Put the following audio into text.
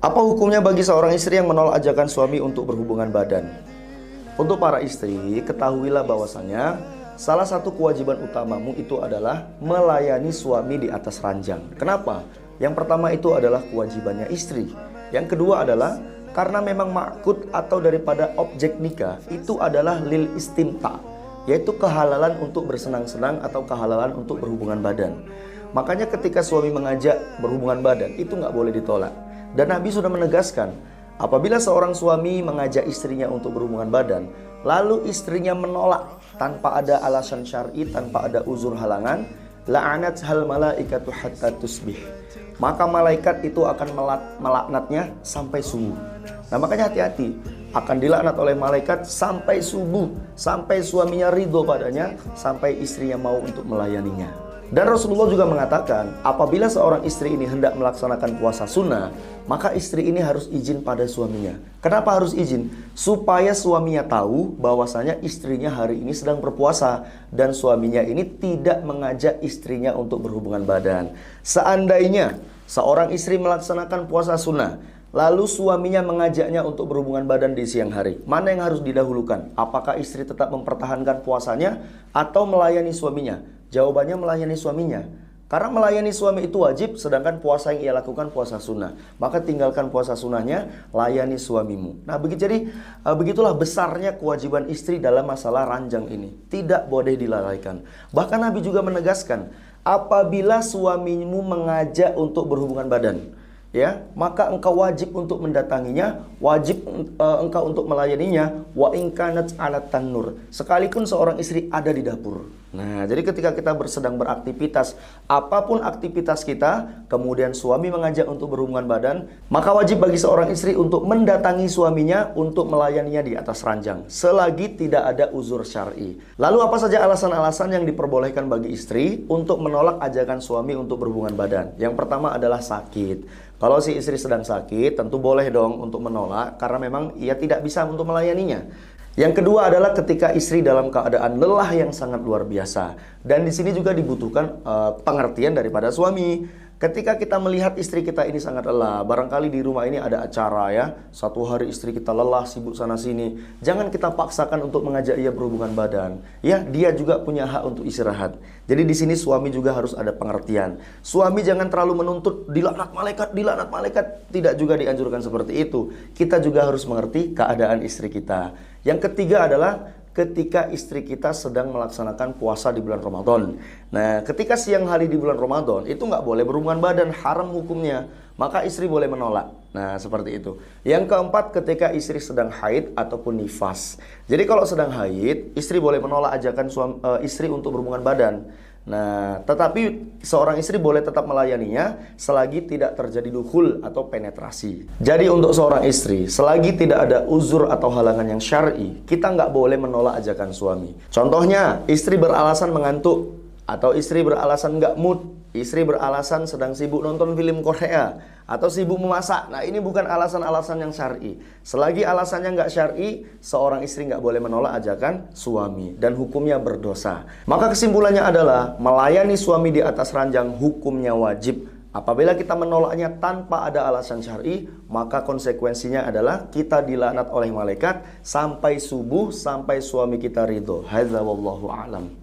Apa hukumnya bagi seorang istri yang menolak ajakan suami untuk berhubungan badan? Untuk para istri, ketahuilah bahwasanya salah satu kewajiban utamamu itu adalah melayani suami di atas ranjang. Kenapa? Yang pertama itu adalah kewajibannya istri. Yang kedua adalah karena memang makud atau daripada objek nikah itu adalah lil istimta, yaitu kehalalan untuk bersenang-senang atau kehalalan untuk berhubungan badan. Makanya ketika suami mengajak berhubungan badan itu nggak boleh ditolak. Dan Nabi sudah menegaskan, apabila seorang suami mengajak istrinya untuk berhubungan badan, lalu istrinya menolak tanpa ada alasan syar'i, tanpa ada uzur halangan, la'anat hal malaikatu hatta tusbih. Maka malaikat itu akan melaknatnya sampai subuh. Nah makanya hati-hati, akan dilaknat oleh malaikat sampai subuh, sampai suaminya ridho padanya, sampai istrinya mau untuk melayaninya. Dan Rasulullah juga mengatakan, apabila seorang istri ini hendak melaksanakan puasa sunnah, maka istri ini harus izin pada suaminya. Kenapa harus izin? Supaya suaminya tahu bahwasanya istrinya hari ini sedang berpuasa dan suaminya ini tidak mengajak istrinya untuk berhubungan badan. Seandainya seorang istri melaksanakan puasa sunnah, lalu suaminya mengajaknya untuk berhubungan badan di siang hari, mana yang harus didahulukan? Apakah istri tetap mempertahankan puasanya atau melayani suaminya? Jawabannya melayani suaminya. Karena melayani suami itu wajib, sedangkan puasa yang ia lakukan puasa sunnah. Maka tinggalkan puasa sunnahnya, layani suamimu. Nah begitulah besarnya kewajiban istri dalam masalah ranjang ini. Tidak boleh dilalaikan. Bahkan Nabi juga menegaskan, apabila suamimu mengajak untuk berhubungan badan, ya, maka engkau wajib untuk mendatanginya, wajib engkau untuk melayaninya, wa in kanat ala tanur, sekalipun seorang istri ada di dapur. Nah, jadi ketika kita sedang beraktivitas, apapun aktivitas kita, kemudian suami mengajak untuk berhubungan badan, maka wajib bagi seorang istri untuk mendatangi suaminya untuk melayaninya di atas ranjang, selagi tidak ada uzur syar'i. Lalu apa saja alasan-alasan yang diperbolehkan bagi istri untuk menolak ajakan suami untuk berhubungan badan? Yang pertama adalah sakit. Kalau si istri sedang sakit, tentu boleh dong untuk menolak karena memang ia tidak bisa untuk melayaninya. Yang kedua adalah ketika istri dalam keadaan lelah yang sangat luar biasa. Dan di sini juga dibutuhkan pengertian daripada suami. Ketika kita melihat istri kita ini sangat lelah, barangkali di rumah ini ada acara ya, satu hari istri kita lelah, sibuk sana sini, jangan kita paksakan untuk mengajak ia berhubungan badan. Ya, dia juga punya hak untuk istirahat. Jadi di sini suami juga harus ada pengertian. Suami jangan terlalu menuntut dilaknat malaikat, tidak juga dianjurkan seperti itu. Kita juga harus mengerti keadaan istri kita. Yang ketiga adalah ketika istri kita sedang melaksanakan puasa di bulan Ramadan. Nah, ketika siang hari di bulan Ramadan, itu nggak boleh berhubungan badan, haram hukumnya. Maka istri boleh menolak. Nah, seperti itu. Yang keempat, ketika istri sedang haid ataupun nifas. Jadi kalau sedang haid, istri boleh menolak ajakan istri untuk berhubungan badan. Nah, tetapi seorang istri boleh tetap melayaninya selagi tidak terjadi dukhul atau penetrasi. Jadi untuk seorang istri, selagi tidak ada uzur atau halangan yang syar'i, kita nggak boleh menolak ajakan suami. Contohnya, istri beralasan mengantuk, atau istri beralasan nggak mood, istri beralasan sedang sibuk nonton film Korea, atau sibuk memasak. Nah ini bukan alasan-alasan yang syar'i. Selagi alasannya nggak syar'i, seorang istri nggak boleh menolak ajakan suami dan hukumnya berdosa. Maka kesimpulannya adalah melayani suami di atas ranjang hukumnya wajib. Apabila kita menolaknya tanpa ada alasan syar'i, maka konsekuensinya adalah kita dilaknat oleh malaikat sampai subuh, sampai suami kita ridho. Hadza wallahu a'lam.